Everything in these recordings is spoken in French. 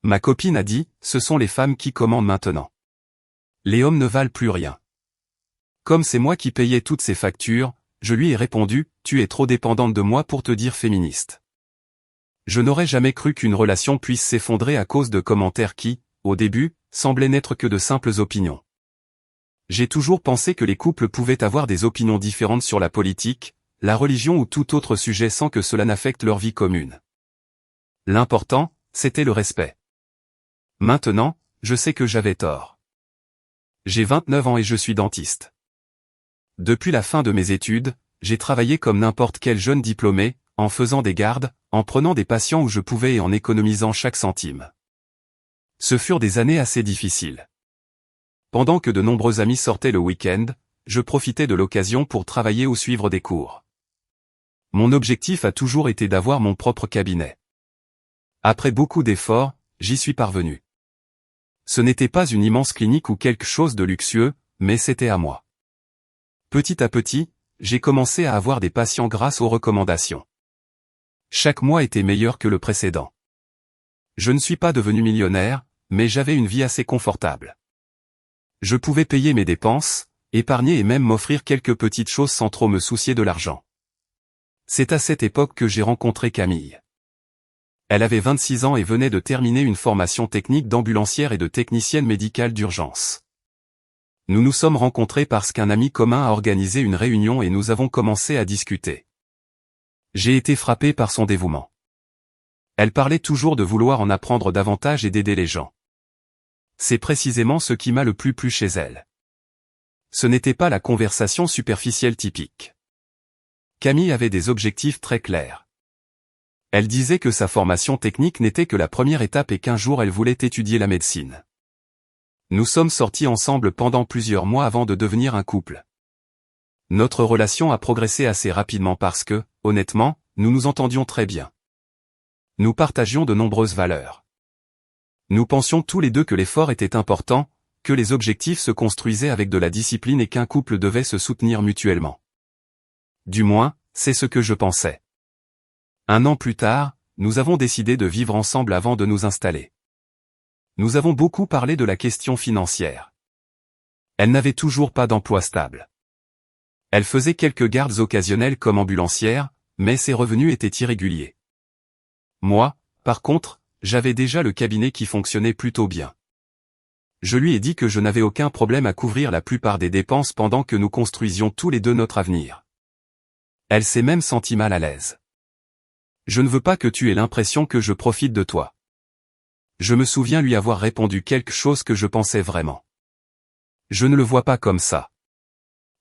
Ma copine a dit, ce sont les femmes qui commandent maintenant. Les hommes ne valent plus rien. Comme c'est moi qui payais toutes ces factures, je lui ai répondu, tu es trop dépendante de moi pour te dire féministe. Je n'aurais jamais cru qu'une relation puisse s'effondrer à cause de commentaires qui, au début, semblaient n'être que de simples opinions. J'ai toujours pensé que les couples pouvaient avoir des opinions différentes sur la politique, la religion ou tout autre sujet sans que cela n'affecte leur vie commune. L'important, c'était le respect. Maintenant, je sais que j'avais tort. J'ai 29 ans et je suis dentiste. Depuis la fin de mes études, j'ai travaillé comme n'importe quel jeune diplômé, en faisant des gardes, en prenant des patients où je pouvais et en économisant chaque centime. Ce furent des années assez difficiles. Pendant que de nombreux amis sortaient le week-end, je profitais de l'occasion pour travailler ou suivre des cours. Mon objectif a toujours été d'avoir mon propre cabinet. Après beaucoup d'efforts, j'y suis parvenu. Ce n'était pas une immense clinique ou quelque chose de luxueux, mais c'était à moi. Petit à petit, j'ai commencé à avoir des patients grâce aux recommandations. Chaque mois était meilleur que le précédent. Je ne suis pas devenu millionnaire, mais j'avais une vie assez confortable. Je pouvais payer mes dépenses, épargner et même m'offrir quelques petites choses sans trop me soucier de l'argent. C'est à cette époque que j'ai rencontré Camille. Elle avait 26 ans et venait de terminer une formation technique d'ambulancière et de technicienne médicale d'urgence. Nous nous sommes rencontrés parce qu'un ami commun a organisé une réunion et nous avons commencé à discuter. J'ai été frappé par son dévouement. Elle parlait toujours de vouloir en apprendre davantage et d'aider les gens. C'est précisément ce qui m'a le plus plu chez elle. Ce n'était pas la conversation superficielle typique. Camille avait des objectifs très clairs. Elle disait que sa formation technique n'était que la première étape et qu'un jour elle voulait étudier la médecine. Nous sommes sortis ensemble pendant plusieurs mois avant de devenir un couple. Notre relation a progressé assez rapidement parce que, honnêtement, nous nous entendions très bien. Nous partagions de nombreuses valeurs. Nous pensions tous les deux que l'effort était important, que les objectifs se construisaient avec de la discipline et qu'un couple devait se soutenir mutuellement. Du moins, c'est ce que je pensais. 1 an plus tard, nous avons décidé de vivre ensemble avant de nous installer. Nous avons beaucoup parlé de la question financière. Elle n'avait toujours pas d'emploi stable. Elle faisait quelques gardes occasionnels comme ambulancière, mais ses revenus étaient irréguliers. Moi, par contre, j'avais déjà le cabinet qui fonctionnait plutôt bien. Je lui ai dit que je n'avais aucun problème à couvrir la plupart des dépenses pendant que nous construisions tous les deux notre avenir. Elle s'est même sentie mal à l'aise. Je ne veux pas que tu aies l'impression que je profite de toi. Je me souviens lui avoir répondu quelque chose que je pensais vraiment. Je ne le vois pas comme ça.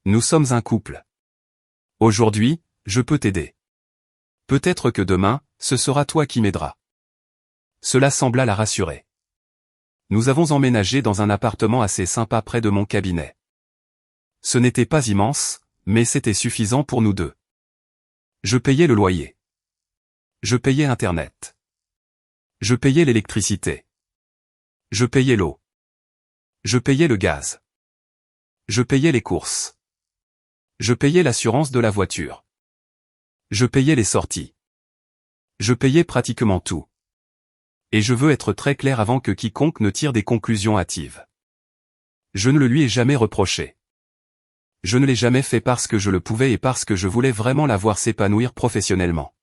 Nous sommes un couple. Aujourd'hui, je peux t'aider. Peut-être que demain, ce sera toi qui m'aideras. Cela sembla la rassurer. Nous avons emménagé dans un appartement assez sympa près de mon cabinet. Ce n'était pas immense, mais c'était suffisant pour nous deux. Je payais le loyer. Je payais Internet. Je payais l'électricité. Je payais l'eau. Je payais le gaz. Je payais les courses. Je payais l'assurance de la voiture. Je payais les sorties. Je payais pratiquement tout. Et je veux être très clair avant que quiconque ne tire des conclusions hâtives. Je ne le lui ai jamais reproché. Je ne l'ai jamais fait parce que je le pouvais et parce que je voulais vraiment la voir s'épanouir professionnellement.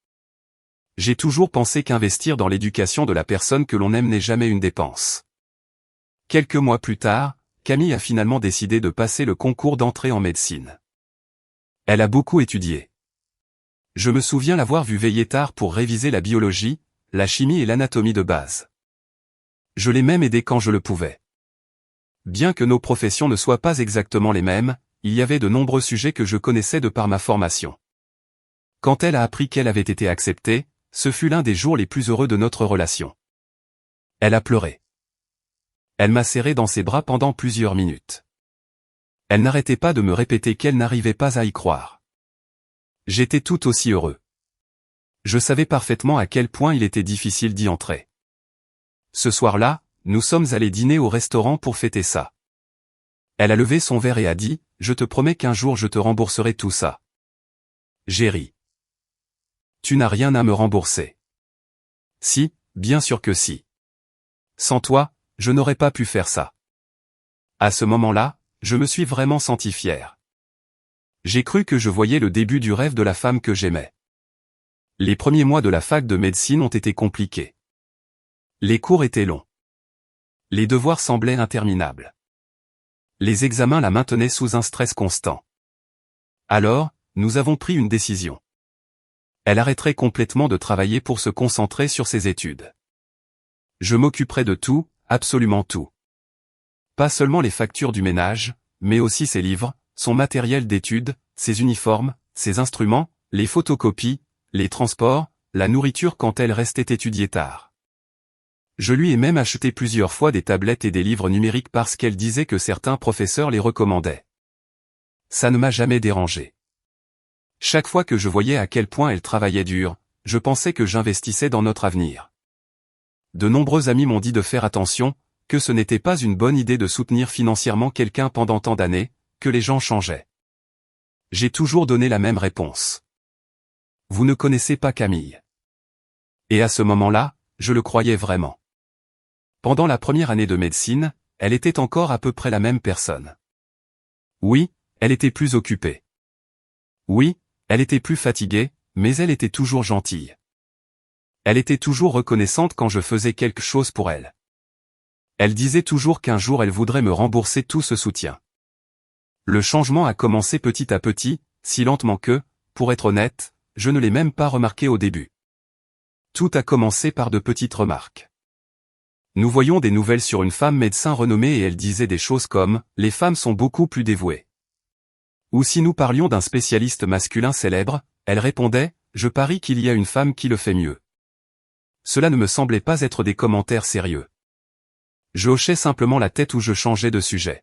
J'ai toujours pensé qu'investir dans l'éducation de la personne que l'on aime n'est jamais une dépense. Quelques mois plus tard, Camille a finalement décidé de passer le concours d'entrée en médecine. Elle a beaucoup étudié. Je me souviens l'avoir vue veiller tard pour réviser la biologie, la chimie et l'anatomie de base. Je l'ai même aidée quand je le pouvais. Bien que nos professions ne soient pas exactement les mêmes, il y avait de nombreux sujets que je connaissais de par ma formation. Quand elle a appris qu'elle avait été acceptée, ce fut l'un des jours les plus heureux de notre relation. Elle a pleuré. Elle m'a serré dans ses bras pendant plusieurs minutes. Elle n'arrêtait pas de me répéter qu'elle n'arrivait pas à y croire. J'étais tout aussi heureux. Je savais parfaitement à quel point il était difficile d'y entrer. Ce soir-là, nous sommes allés dîner au restaurant pour fêter ça. Elle a levé son verre et a dit, « Je te promets qu'un jour je te rembourserai tout ça. » J'ai ri. Tu n'as rien à me rembourser. Si, bien sûr que si. Sans toi, je n'aurais pas pu faire ça. À ce moment-là, je me suis vraiment senti fier. J'ai cru que je voyais le début du rêve de la femme que j'aimais. Les premiers mois de la fac de médecine ont été compliqués. Les cours étaient longs. Les devoirs semblaient interminables. Les examens la maintenaient sous un stress constant. Alors, nous avons pris une décision. Elle arrêterait complètement de travailler pour se concentrer sur ses études. Je m'occuperai de tout, absolument tout. Pas seulement les factures du ménage, mais aussi ses livres, son matériel d'études, ses uniformes, ses instruments, les photocopies, les transports, la nourriture quand elle restait étudier tard. Je lui ai même acheté plusieurs fois des tablettes et des livres numériques parce qu'elle disait que certains professeurs les recommandaient. Ça ne m'a jamais dérangé. Chaque fois que je voyais à quel point elle travaillait dur, je pensais que j'investissais dans notre avenir. De nombreux amis m'ont dit de faire attention, que ce n'était pas une bonne idée de soutenir financièrement quelqu'un pendant tant d'années, que les gens changeaient. J'ai toujours donné la même réponse. Vous ne connaissez pas Camille. Et à ce moment-là, je le croyais vraiment. Pendant la première année de médecine, elle était encore à peu près la même personne. Oui, elle était plus occupée. Oui, elle était plus fatiguée, mais elle était toujours gentille. Elle était toujours reconnaissante quand je faisais quelque chose pour elle. Elle disait toujours qu'un jour elle voudrait me rembourser tout ce soutien. Le changement a commencé petit à petit, si lentement que, pour être honnête, je ne l'ai même pas remarqué au début. Tout a commencé par de petites remarques. Nous voyions des nouvelles sur une femme médecin renommée et elle disait des choses comme « Les femmes sont beaucoup plus dévouées ». Ou si nous parlions d'un spécialiste masculin célèbre, elle répondait « Je parie qu'il y a une femme qui le fait mieux ». Cela ne me semblait pas être des commentaires sérieux. Je hochais simplement la tête ou je changeais de sujet.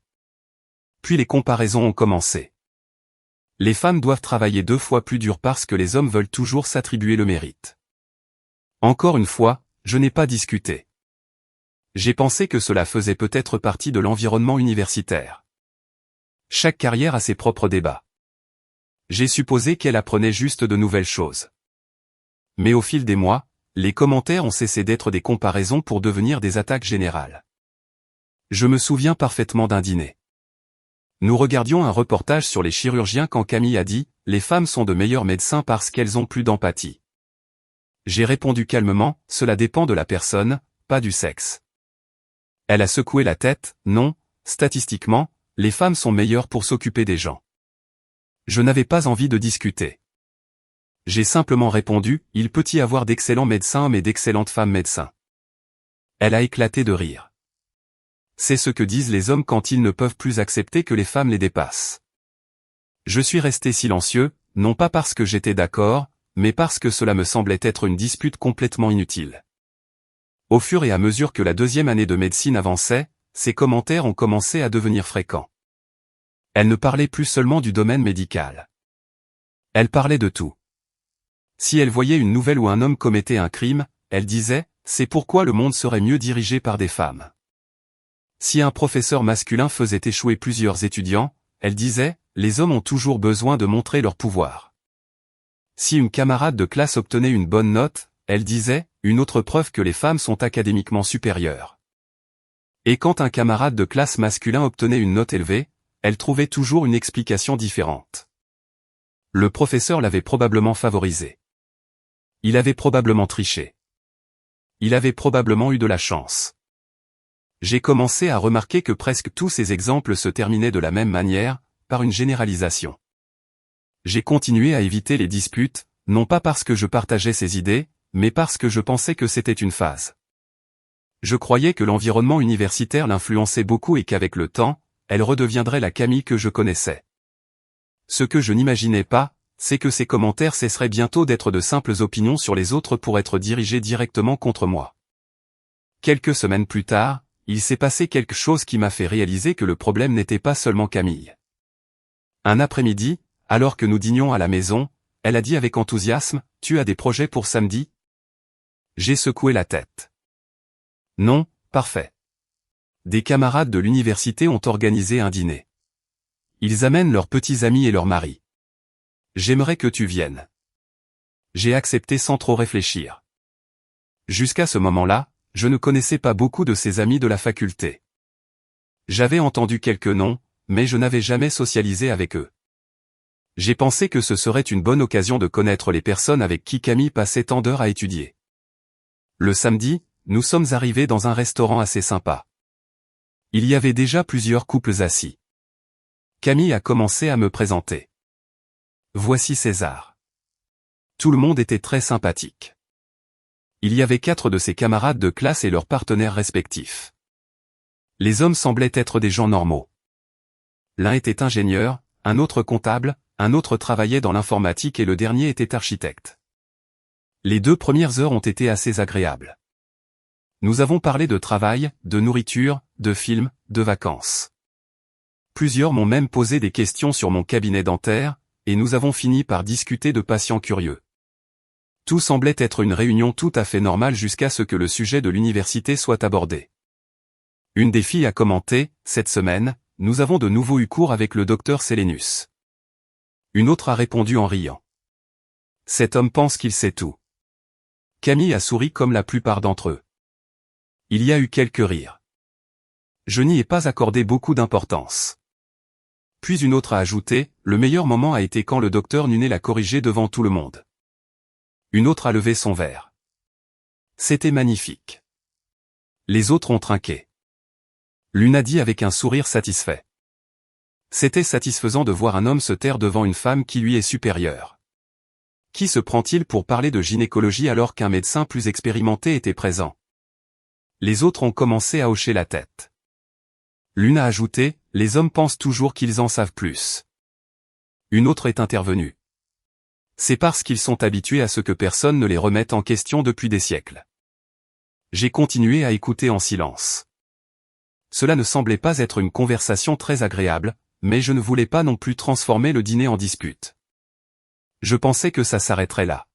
Puis les comparaisons ont commencé. Les femmes doivent travailler 2 fois plus dur parce que les hommes veulent toujours s'attribuer le mérite. Encore une fois, je n'ai pas discuté. J'ai pensé que cela faisait peut-être partie de l'environnement universitaire. Chaque carrière a ses propres débats. J'ai supposé qu'elle apprenait juste de nouvelles choses. Mais au fil des mois, les commentaires ont cessé d'être des comparaisons pour devenir des attaques générales. Je me souviens parfaitement d'un dîner. Nous regardions un reportage sur les chirurgiens quand Camille a dit « Les femmes sont de meilleurs médecins parce qu'elles ont plus d'empathie ». J'ai répondu calmement « Cela dépend de la personne, pas du sexe ». Elle a secoué la tête « Non, statistiquement, les femmes sont meilleures pour s'occuper des gens ». Je n'avais pas envie de discuter. J'ai simplement répondu « Il peut y avoir d'excellents médecins hommes et d'excellentes femmes médecins ». Elle a éclaté de rire. C'est ce que disent les hommes quand ils ne peuvent plus accepter que les femmes les dépassent. Je suis resté silencieux, non pas parce que j'étais d'accord, mais parce que cela me semblait être une dispute complètement inutile. Au fur et à mesure que la 2e année de médecine avançait, ces commentaires ont commencé à devenir fréquents. Elle ne parlait plus seulement du domaine médical. Elle parlait de tout. Si elle voyait une nouvelle où un homme commettait un crime, elle disait « C'est pourquoi le monde serait mieux dirigé par des femmes ». Si un professeur masculin faisait échouer plusieurs étudiants, elle disait « Les hommes ont toujours besoin de montrer leur pouvoir ». Si une camarade de classe obtenait une bonne note, elle disait « Une autre preuve que les femmes sont académiquement supérieures ». Et quand un camarade de classe masculin obtenait une note élevée, elle trouvait toujours une explication différente. Le professeur l'avait probablement favorisé. Il avait probablement triché. Il avait probablement eu de la chance. J'ai commencé à remarquer que presque tous ces exemples se terminaient de la même manière, par une généralisation. J'ai continué à éviter les disputes, non pas parce que je partageais ces idées, mais parce que je pensais que c'était une phase. Je croyais que l'environnement universitaire l'influençait beaucoup et qu'avec le temps, elle redeviendrait la Camille que je connaissais. Ce que je n'imaginais pas, c'est que ces commentaires cesseraient bientôt d'être de simples opinions sur les autres pour être dirigés directement contre moi. Quelques semaines plus tard, il s'est passé quelque chose qui m'a fait réaliser que le problème n'était pas seulement Camille. Un après-midi, alors que nous dînions à la maison, elle a dit avec enthousiasme « Tu as des projets pour samedi ?» J'ai secoué la tête. Non, parfait. Des camarades de l'université ont organisé un dîner. Ils amènent leurs petits amis et leurs maris. J'aimerais que tu viennes. J'ai accepté sans trop réfléchir. Jusqu'à ce moment-là, je ne connaissais pas beaucoup de ses amis de la faculté. J'avais entendu quelques noms, mais je n'avais jamais socialisé avec eux. J'ai pensé que ce serait une bonne occasion de connaître les personnes avec qui Camille passait tant d'heures à étudier. Le samedi, nous sommes arrivés dans un restaurant assez sympa. Il y avait déjà plusieurs couples assis. Camille a commencé à me présenter. Voici César. Tout le monde était très sympathique. Il y avait 4 de ses camarades de classe et leurs partenaires respectifs. Les hommes semblaient être des gens normaux. L'un était ingénieur, un autre comptable, un autre travaillait dans l'informatique et le dernier était architecte. Les 2 premières heures ont été assez agréables. Nous avons parlé de travail, de nourriture, de films, de vacances. Plusieurs m'ont même posé des questions sur mon cabinet dentaire, et nous avons fini par discuter de patients curieux. Tout semblait être une réunion tout à fait normale jusqu'à ce que le sujet de l'université soit abordé. Une des filles a commenté, cette semaine, nous avons de nouveau eu cours avec le docteur Sélénus. Une autre a répondu en riant. Cet homme pense qu'il sait tout. Camille a souri comme la plupart d'entre eux. Il y a eu quelques rires. Je n'y ai pas accordé beaucoup d'importance. Puis une autre a ajouté, le meilleur moment a été quand le docteur Nunet l'a corrigé devant tout le monde. Une autre a levé son verre. C'était magnifique. Les autres ont trinqué. L'une a dit avec un sourire satisfait. C'était satisfaisant de voir un homme se taire devant une femme qui lui est supérieure. Qui se prend-il pour parler de gynécologie alors qu'un médecin plus expérimenté était présent? Les autres ont commencé à hocher la tête. L'une a ajouté, les hommes pensent toujours qu'ils en savent plus. Une autre est intervenue. C'est parce qu'ils sont habitués à ce que personne ne les remette en question depuis des siècles. J'ai continué à écouter en silence. Cela ne semblait pas être une conversation très agréable, mais je ne voulais pas non plus transformer le dîner en dispute. Je pensais que ça s'arrêterait là.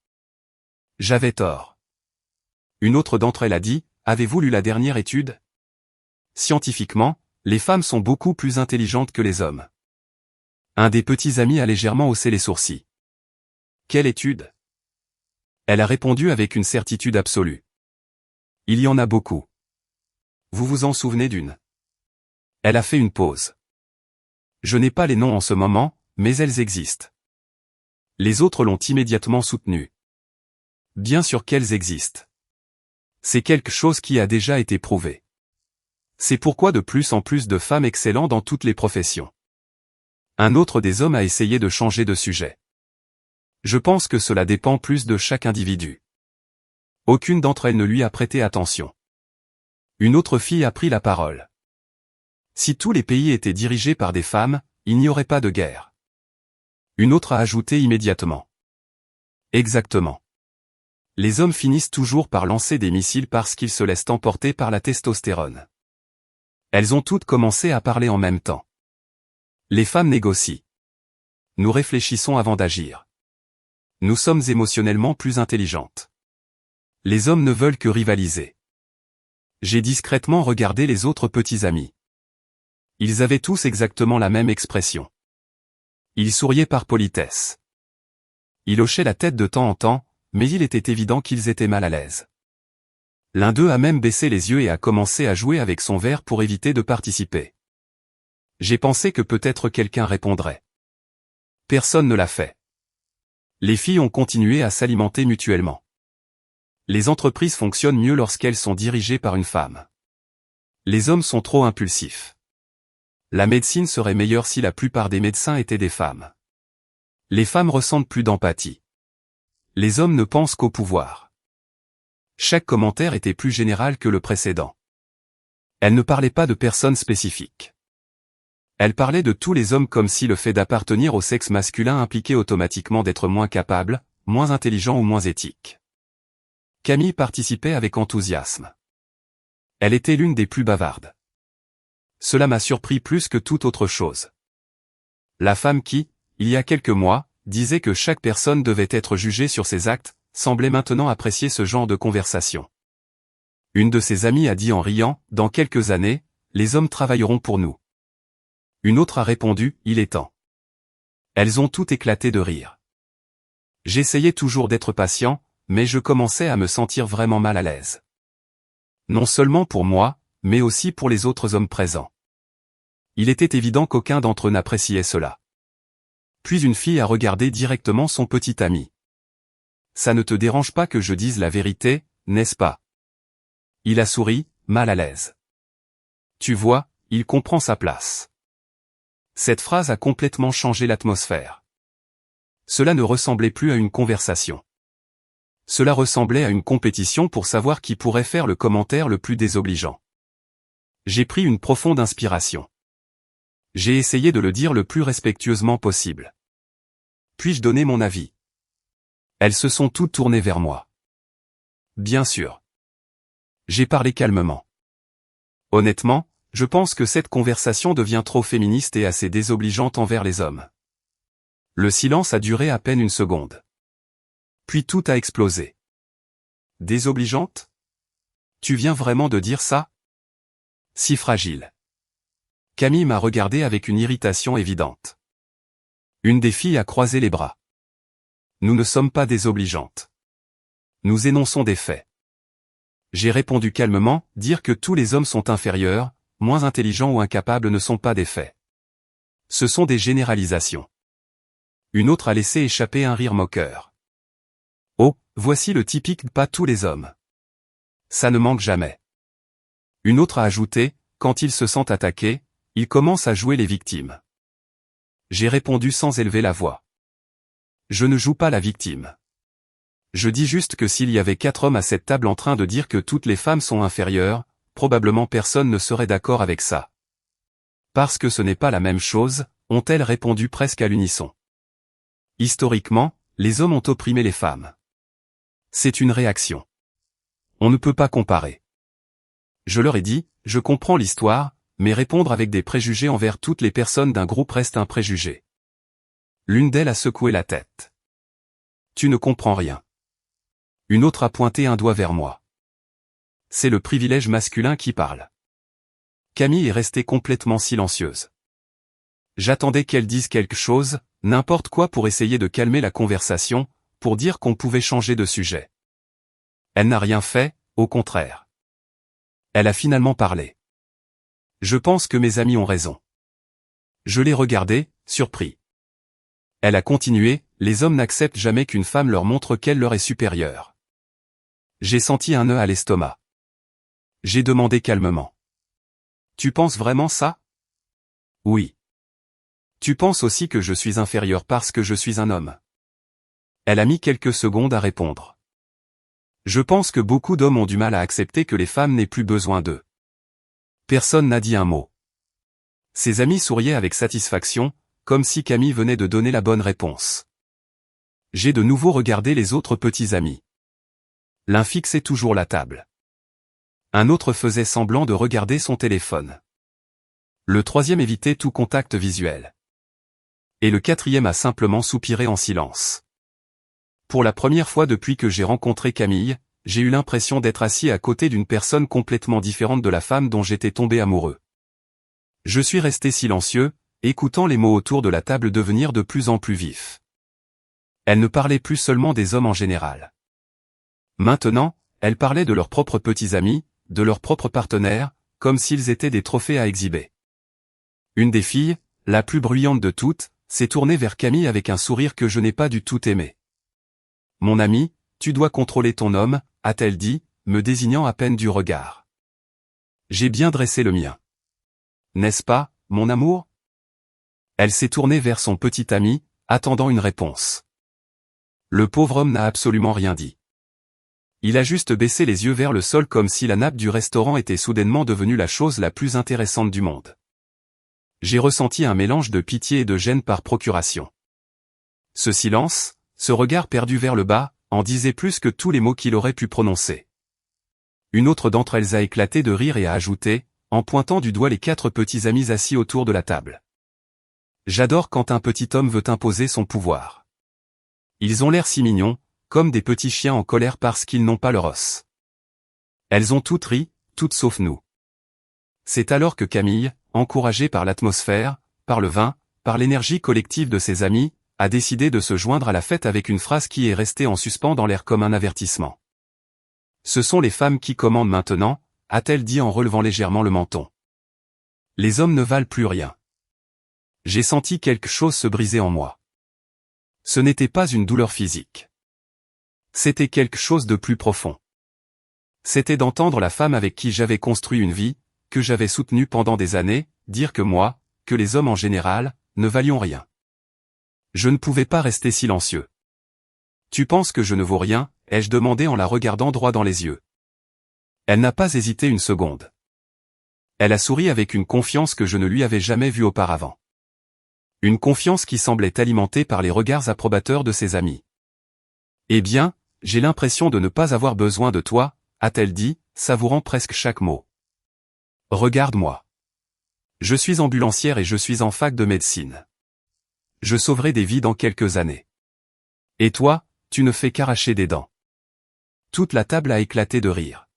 J'avais tort. Une autre d'entre elles a dit, avez-vous lu la dernière étude? Scientifiquement, les femmes sont beaucoup plus intelligentes que les hommes. Un des petits amis a légèrement haussé les sourcils. Quelle étude? Elle a répondu avec une certitude absolue. Il y en a beaucoup. Vous vous en souvenez d'une? Elle a fait une pause. Je n'ai pas les noms en ce moment, mais elles existent. Les autres l'ont immédiatement soutenue. Bien sûr qu'elles existent. C'est quelque chose qui a déjà été prouvé. C'est pourquoi de plus en plus de femmes excellent dans toutes les professions. Un autre des hommes a essayé de changer de sujet. Je pense que cela dépend plus de chaque individu. Aucune d'entre elles ne lui a prêté attention. Une autre fille a pris la parole. Si tous les pays étaient dirigés par des femmes, il n'y aurait pas de guerre. Une autre a ajouté immédiatement. Exactement. Les hommes finissent toujours par lancer des missiles parce qu'ils se laissent emporter par la testostérone. Elles ont toutes commencé à parler en même temps. Les femmes négocient. Nous réfléchissons avant d'agir. Nous sommes émotionnellement plus intelligentes. Les hommes ne veulent que rivaliser. J'ai discrètement regardé les autres petits amis. Ils avaient tous exactement la même expression. Ils souriaient par politesse. Ils hochaient la tête de temps en temps, mais il était évident qu'ils étaient mal à l'aise. L'un d'eux a même baissé les yeux et a commencé à jouer avec son verre pour éviter de participer. J'ai pensé que peut-être quelqu'un répondrait. Personne ne l'a fait. Les filles ont continué à s'alimenter mutuellement. Les entreprises fonctionnent mieux lorsqu'elles sont dirigées par une femme. Les hommes sont trop impulsifs. La médecine serait meilleure si la plupart des médecins étaient des femmes. Les femmes ressentent plus d'empathie. Les hommes ne pensent qu'au pouvoir. Chaque commentaire était plus général que le précédent. Elle ne parlait pas de personnes spécifiques. Elle parlait de tous les hommes comme si le fait d'appartenir au sexe masculin impliquait automatiquement d'être moins capable, moins intelligent ou moins éthique. Camille participait avec enthousiasme. Elle était l'une des plus bavardes. Cela m'a surpris plus que toute autre chose. La femme qui, il y a quelques mois, disait que chaque personne devait être jugée sur ses actes, semblait maintenant apprécier ce genre de conversation. Une de ses amies a dit en riant, « Dans quelques années, les hommes travailleront pour nous. » Une autre a répondu, « Il est temps. » Elles ont toutes éclaté de rire. J'essayais toujours d'être patient, mais je commençais à me sentir vraiment mal à l'aise. Non seulement pour moi, mais aussi pour les autres hommes présents. Il était évident qu'aucun d'entre eux n'appréciait cela. Puis une fille a regardé directement son petit ami. Ça ne te dérange pas que je dise la vérité, n'est-ce pas? Il a souri, mal à l'aise. Tu vois, il comprend sa place. Cette phrase a complètement changé l'atmosphère. Cela ne ressemblait plus à une conversation. Cela ressemblait à une compétition pour savoir qui pourrait faire le commentaire le plus désobligeant. J'ai pris une profonde inspiration. J'ai essayé de le dire le plus respectueusement possible. Puis-je donner mon avis? Elles se sont toutes tournées vers moi. Bien sûr. J'ai parlé calmement. Honnêtement, je pense que cette conversation devient trop féministe et assez désobligeante envers les hommes. Le silence a duré à peine une seconde. Puis tout a explosé. Désobligeante? Tu viens vraiment de dire ça? Si fragile. Camille m'a regardé avec une irritation évidente. Une des filles a croisé les bras. Nous ne sommes pas désobligeantes. Nous énonçons des faits. J'ai répondu calmement, dire que tous les hommes sont inférieurs, moins intelligents ou incapables ne sont pas des faits. Ce sont des généralisations. Une autre a laissé échapper un rire moqueur. Oh, voici le typique pas tous les hommes. Ça ne manque jamais. Une autre a ajouté, quand ils se sentent attaqués, ils commencent à jouer les victimes. J'ai répondu sans élever la voix. Je ne joue pas la victime. Je dis juste que s'il y avait 4 hommes à cette table en train de dire que toutes les femmes sont inférieures, probablement personne ne serait d'accord avec ça. Parce que ce n'est pas la même chose, ont-elles répondu presque à l'unisson. Historiquement, les hommes ont opprimé les femmes. C'est une réaction. On ne peut pas comparer. Je leur ai dit, je comprends l'histoire, mais répondre avec des préjugés envers toutes les personnes d'un groupe reste un préjugé. L'une d'elles a secoué la tête. Tu ne comprends rien. Une autre a pointé un doigt vers moi. C'est le privilège masculin qui parle. Camille est restée complètement silencieuse. J'attendais qu'elle dise quelque chose, n'importe quoi pour essayer de calmer la conversation, pour dire qu'on pouvait changer de sujet. Elle n'a rien fait, au contraire. Elle a finalement parlé. Je pense que mes amis ont raison. Je l'ai regardée, surpris. Elle a continué, les hommes n'acceptent jamais qu'une femme leur montre qu'elle leur est supérieure. J'ai senti un nœud à l'estomac. J'ai demandé calmement. Tu penses vraiment ça? Oui. Tu penses aussi que je suis inférieur parce que je suis un homme? Elle a mis quelques secondes à répondre. Je pense que beaucoup d'hommes ont du mal à accepter que les femmes n'aient plus besoin d'eux. Personne n'a dit un mot. Ses amis souriaient avec satisfaction, comme si Camille venait de donner la bonne réponse. J'ai de nouveau regardé les autres petits amis. L'un fixait toujours la table. Un autre faisait semblant de regarder son téléphone. Le troisième évitait tout contact visuel. Et le quatrième a simplement soupiré en silence. Pour la première fois depuis que j'ai rencontré Camille, j'ai eu l'impression d'être assis à côté d'une personne complètement différente de la femme dont j'étais tombé amoureux. Je suis resté silencieux, écoutant les mots autour de la table devenir de plus en plus vifs. Elle ne parlait plus seulement des hommes en général. Maintenant, elle parlait de leurs propres petits amis, de leurs propres partenaires, comme s'ils étaient des trophées à exhiber. Une des filles, la plus bruyante de toutes, s'est tournée vers Camille avec un sourire que je n'ai pas du tout aimé. « Mon ami, tu dois contrôler ton homme », a-t-elle dit, me désignant à peine du regard. J'ai bien dressé le mien. « N'est-ce pas, mon amour ?» Elle s'est tournée vers son petit ami, attendant une réponse. Le pauvre homme n'a absolument rien dit. Il a juste baissé les yeux vers le sol comme si la nappe du restaurant était soudainement devenue la chose la plus intéressante du monde. J'ai ressenti un mélange de pitié et de gêne par procuration. Ce silence, ce regard perdu vers le bas, en disait plus que tous les mots qu'il aurait pu prononcer. Une autre d'entre elles a éclaté de rire et a ajouté, en pointant du doigt les 4 petits amis assis autour de la table. J'adore quand un petit homme veut imposer son pouvoir. Ils ont l'air si mignons, comme des petits chiens en colère parce qu'ils n'ont pas leur os. Elles ont toutes ri, toutes sauf nous. C'est alors que Camille, encouragée par l'atmosphère, par le vin, par l'énergie collective de ses amis, a décidé de se joindre à la fête avec une phrase qui est restée en suspens dans l'air comme un avertissement. Ce sont les femmes qui commandent maintenant, a-t-elle dit en relevant légèrement le menton. Les hommes ne valent plus rien. J'ai senti quelque chose se briser en moi. Ce n'était pas une douleur physique. C'était quelque chose de plus profond. C'était d'entendre la femme avec qui j'avais construit une vie, que j'avais soutenue pendant des années, dire que moi, que les hommes en général, ne valions rien. Je ne pouvais pas rester silencieux. Tu penses que je ne vaux rien, ai-je demandé en la regardant droit dans les yeux. Elle n'a pas hésité une seconde. Elle a souri avec une confiance que je ne lui avais jamais vue auparavant. Une confiance qui semblait alimentée par les regards approbateurs de ses amis. Eh bien, j'ai l'impression de ne pas avoir besoin de toi, a-t-elle dit, savourant presque chaque mot. Regarde-moi. Je suis ambulancière et je suis en fac de médecine. Je sauverai des vies dans quelques années. Et toi, tu ne fais qu'arracher des dents. Toute la table a éclaté de rire.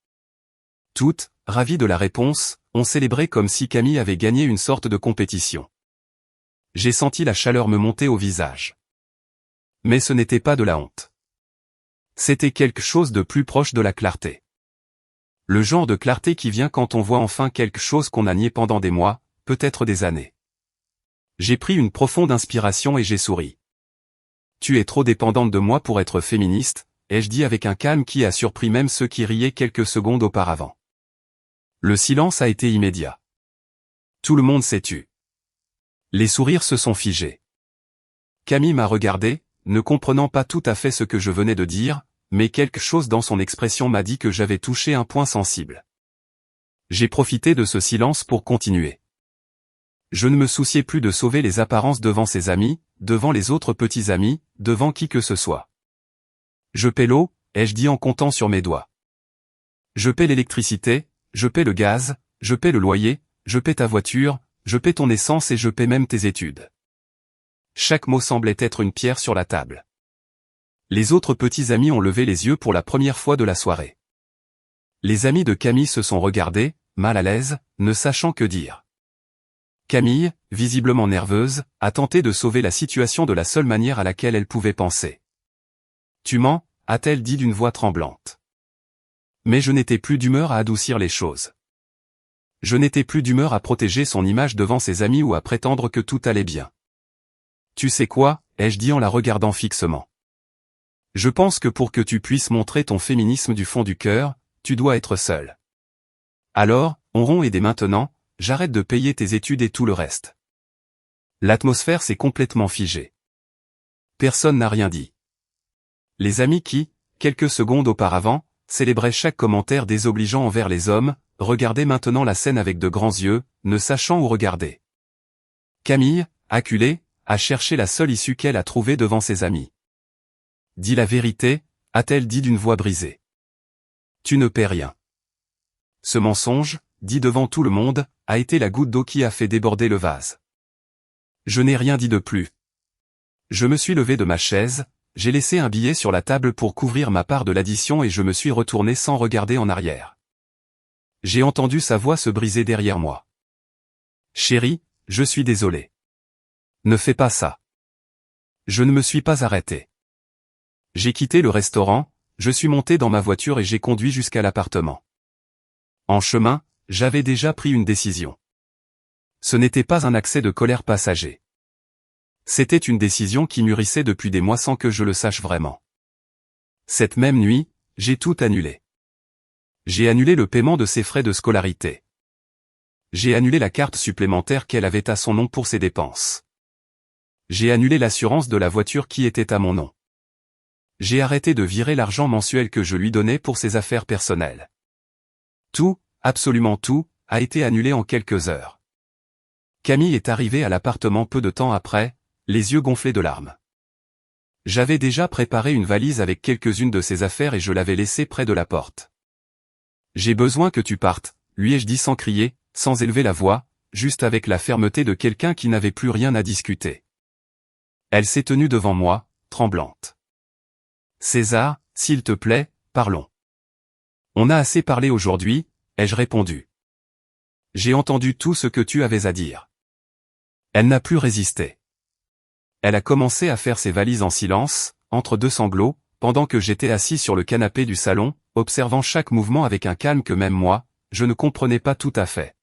Toutes, ravies de la réponse, ont célébré comme si Camille avait gagné une sorte de compétition. J'ai senti la chaleur me monter au visage. Mais ce n'était pas de la honte. C'était quelque chose de plus proche de la clarté. Le genre de clarté qui vient quand on voit enfin quelque chose qu'on a nié pendant des mois, peut-être des années. J'ai pris une profonde inspiration et j'ai souri. Tu es trop dépendante de moi pour être féministe, ai-je dit avec un calme qui a surpris même ceux qui riaient quelques secondes auparavant. Le silence a été immédiat. Tout le monde s'est tu. Les sourires se sont figés. Camille m'a regardé, ne comprenant pas tout à fait ce que je venais de dire, mais quelque chose dans son expression m'a dit que j'avais touché un point sensible. J'ai profité de ce silence pour continuer. Je ne me souciais plus de sauver les apparences devant ses amis, devant les autres petits amis, devant qui que ce soit. Je paie l'eau, ai-je dit en comptant sur mes doigts. Je paie l'électricité, je paie le gaz, je paie le loyer, je paie ta voiture, je paie ton essence et je paie même tes études. Chaque mot semblait être une pierre sur la table. Les autres petits amis ont levé les yeux pour la première fois de la soirée. Les amis de Camille se sont regardés, mal à l'aise, ne sachant que dire. Camille, visiblement nerveuse, a tenté de sauver la situation de la seule manière à laquelle elle pouvait penser. Tu mens, a-t-elle dit d'une voix tremblante. Mais je n'étais plus d'humeur à adoucir les choses. Je n'étais plus d'humeur à protéger son image devant ses amis ou à prétendre que tout allait bien. Tu sais quoi, ai-je dit en la regardant fixement. Je pense que pour que tu puisses montrer ton féminisme du fond du cœur, tu dois être seule. Alors, on rompt et dès maintenant, j'arrête de payer tes études et tout le reste. L'atmosphère s'est complètement figée. Personne n'a rien dit. Les amis qui, quelques secondes auparavant, célébraient chaque commentaire désobligeant envers les hommes, regardaient maintenant la scène avec de grands yeux, ne sachant où regarder. Camille, acculée, a cherché la seule issue qu'elle a trouvée devant ses amis. Dis la vérité, a-t-elle dit d'une voix brisée. Tu ne paies rien. Ce mensonge, dit devant tout le monde, a été la goutte d'eau qui a fait déborder le vase. Je n'ai rien dit de plus. Je me suis levé de ma chaise, j'ai laissé un billet sur la table pour couvrir ma part de l'addition et je me suis retourné sans regarder en arrière. J'ai entendu sa voix se briser derrière moi. Chérie, je suis désolé. Ne fais pas ça. Je ne me suis pas arrêté. J'ai quitté le restaurant, je suis monté dans ma voiture et j'ai conduit jusqu'à l'appartement. En chemin, j'avais déjà pris une décision. Ce n'était pas un accès de colère passager. C'était une décision qui mûrissait depuis des mois sans que je le sache vraiment. Cette même nuit, j'ai tout annulé. J'ai annulé le paiement de ses frais de scolarité. J'ai annulé la carte supplémentaire qu'elle avait à son nom pour ses dépenses. J'ai annulé l'assurance de la voiture qui était à mon nom. J'ai arrêté de virer l'argent mensuel que je lui donnais pour ses affaires personnelles. Tout, absolument tout, a été annulé en quelques heures. Camille est arrivée à l'appartement peu de temps après, les yeux gonflés de larmes. J'avais déjà préparé une valise avec quelques-unes de ses affaires et je l'avais laissée près de la porte. J'ai besoin que tu partes, lui ai-je dit sans crier, sans élever la voix, juste avec la fermeté de quelqu'un qui n'avait plus rien à discuter. Elle s'est tenue devant moi, tremblante. César, s'il te plaît, parlons. On a assez parlé aujourd'hui, ai-je répondu. J'ai entendu tout ce que tu avais à dire. Elle n'a plus résisté. Elle a commencé à faire ses valises en silence, entre deux sanglots, pendant que j'étais assis sur le canapé du salon, observant chaque mouvement avec un calme que même moi, je ne comprenais pas tout à fait.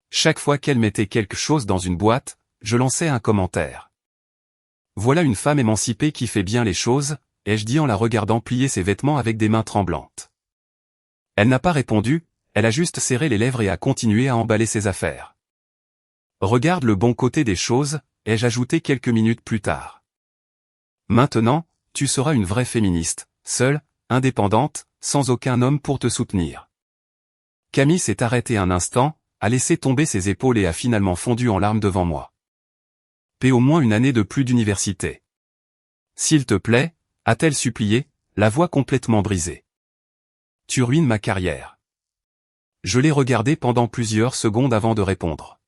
Chaque fois qu'elle mettait quelque chose dans une boîte, je lançais un commentaire. Voilà une femme émancipée qui fait bien les choses, ai-je dit en la regardant plier ses vêtements avec des mains tremblantes. Elle n'a pas répondu, elle a juste serré les lèvres et a continué à emballer ses affaires. Regarde le bon côté des choses, ai-je ajouté quelques minutes plus tard. Maintenant, tu seras une vraie féministe, seule, indépendante, sans aucun homme pour te soutenir. Camille s'est arrêtée un instant, a laissé tomber ses épaules et a finalement fondu en larmes devant moi. Paie au moins une année de plus d'université. S'il te plaît, a-t-elle supplié, la voix complètement brisée. Tu ruines ma carrière. Je l'ai regardé pendant plusieurs secondes avant de répondre.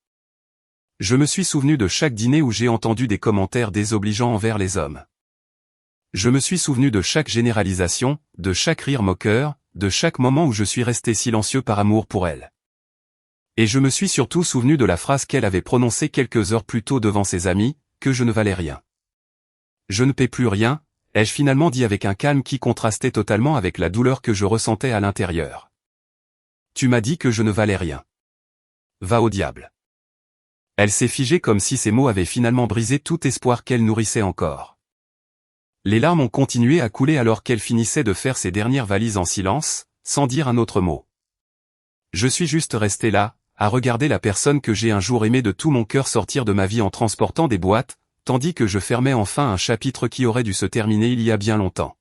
Je me suis souvenu de chaque dîner où j'ai entendu des commentaires désobligeants envers les hommes. Je me suis souvenu de chaque généralisation, de chaque rire moqueur, de chaque moment où je suis resté silencieux par amour pour elle. Et je me suis surtout souvenu de la phrase qu'elle avait prononcée quelques heures plus tôt devant ses amis, que je ne valais rien. Je ne paie plus rien, ai-je finalement dit avec un calme qui contrastait totalement avec la douleur que je ressentais à l'intérieur. Tu m'as dit que je ne valais rien. Va au diable. Elle s'est figée comme si ces mots avaient finalement brisé tout espoir qu'elle nourrissait encore. Les larmes ont continué à couler alors qu'elle finissait de faire ses dernières valises en silence, sans dire un autre mot. Je suis juste resté là, à regarder la personne que j'ai un jour aimée de tout mon cœur sortir de ma vie en transportant des boîtes, tandis que je fermais enfin un chapitre qui aurait dû se terminer il y a bien longtemps.